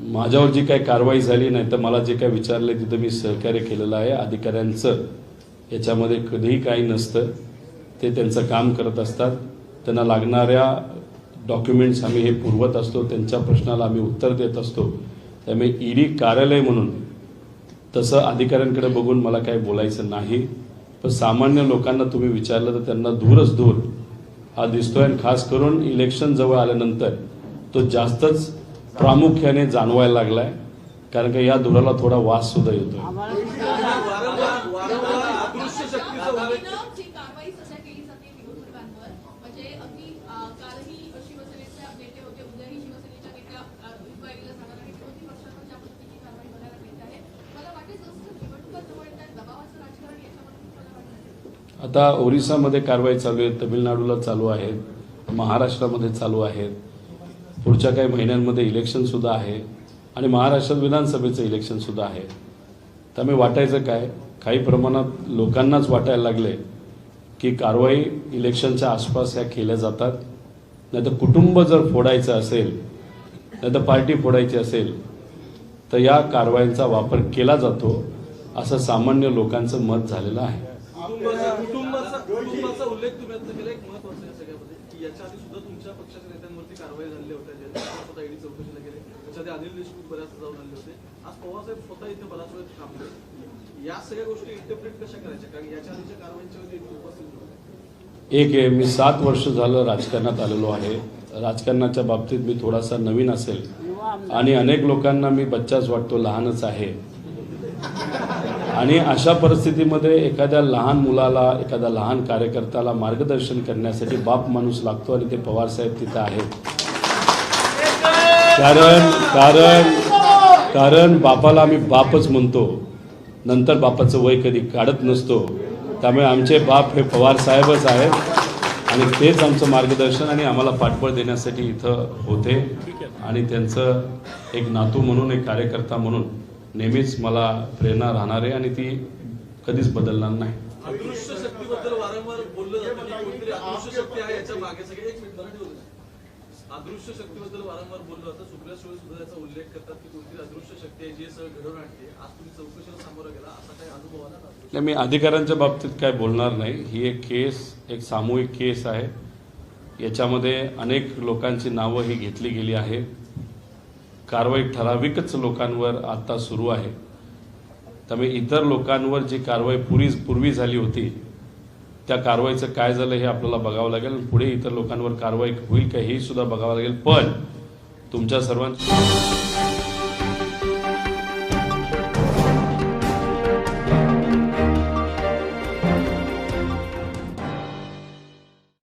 माझ्यावर जी काही कारवाई झाली नाही तर मला जे काही विचारले तिथं मी सहकार्य केलेलं आहे। अधिकाऱ्यांचं याच्यामध्ये कधीही काही नसतं, ते त्यांचं काम करत असतात। त्यांना लागणाऱ्या डॉक्युमेंट्स आम्ही हे पुरवत असतो, त्यांच्या प्रश्नाला आम्ही उत्तर देत असतो। त्यामुळे ईडी कार्यालय म्हणून तसं अधिकाऱ्यांकडे बघून मला काही बोलायचं नाही, पण सामान्य लोकांना तुम्ही विचारलं तर त्यांना दूरच दूर हा दिसतोय। आणि खास करून इलेक्शन जवळ आल्यानंतर तो जास्तच प्रामुख्याने जाणवायला लागलाय, कारण की या धुराला थोडा वास सुद्धा येतोय। आता ओरिसामध्ये कारवाई चालू आहे, तमिळनाडूला चालू आहे, महाराष्ट्रामध्ये चालू आहेत। पुढच्या काही महिन्यांमध्ये इलेक्शन सुद्धा आहे आणि महाराष्ट्रात विधानसभेचं इलेक्शन सुद्धा आहे। त्यामुळे वाटायचं काय, काही प्रमाणात लोकांनाच वाटायला लागले की कारवाई इलेक्शनच्या आसपास ह्या केल्या जातात। नाहीतर कुटुंब जर फोडायचं असेल, नाहीतर पार्टी फोडायची असेल तर या कारवाईंचा वापर केला जातो, असं सामान्य लोकांचं मत झालेलं आहे। कुटुंबाचा उल्लेख तुम्ही आता केला, एक महत्त्वाचं आहे सगळ्यामध्ये की याच्या आधी सुद्धा तुमच्या पक्षाच्या नेत्यांवरती कारवाई झाली होती, स्वतः ईडी चौकशीला गेले। त्याच्याआधी अनिल देशमुख बऱ्याच जाऊन आले होते। आज पवारसाहेब स्वतः इथे बराच वेळ थांबले। या सगळ्या गोष्टी इंटरप्रेट कशा करायच्या, कारण याच्या आधीच्या कारवाईच्या वेळी उपस्थित होते। एक आहे, मी 7 वर्ष झालं राजकारणात आलेलो आहे। राजकारणाच्या बाबतीत मी थोडासा नवीन असेल आणि अनेक लोकांना मी बच्चाच वाटतो, लहानच आहे। आणि अशा परिस्थितीमध्ये एखाद्या लहान मुलाला, एखाद्या लहान कार्यकर्त्याला मार्गदर्शन करण्यासाठी बाप माणूस लागतो आणि ते पवारसाहेब तिथे आहेत। कारण बापाला आम्ही बापच म्हणतो, नंतर बापाचं वय कधी काढत नसतो। त्यामुळे आमचे बाप हे पवारसाहेबच आहेत आणि तेच आमचं मार्गदर्शन आणि आम्हाला पाठबळ देण्यासाठी इथं होते। आणि त्यांचं एक नातू म्हणून, एक कार्यकर्ता म्हणून नेहमीच मला प्रेरणा राहणार आहे आणि ती कधीच बदलणार नाही। अदृश्य शक्तीबद्दल वारंवार बोललं जातं की कोणतरी अदृश्य शक्ती आहे याच्या मागे, सगळे एक मिनिट मराठी बोलू। अदृश्य शक्तीबद्दल वारंवार बोललं जातं, सुप्रिया सुळे सुद्धा याचा उल्लेख करतात की कोणतरी अदृश्य शक्ती आहे जी सगळं घडवून आणते। आज तुम्ही चौकशीला सामोरं गेला, असा काही अनुभव आला का? मी अधिकाऱ्यांच्या बाबतीत काय बोलणार नाही। ही एक केस, एक सामूहिक केस आहे। याच्यामध्ये अनेक लोकांची नावं ही घेतली गेली आहेत। कारवाई ठराविकच लोकांवर आता सुरू आहे। त्यामुळे इतर लोकांवर जी कारवाई पूर्वी झाली होती त्या कारवाईचं काय झालं हे आपल्याला बघावं लागेल। पुढे इतर लोकांवर कारवाई होईल का हे सुद्धा बघावं लागेल। पण तुमच्या सर्वांची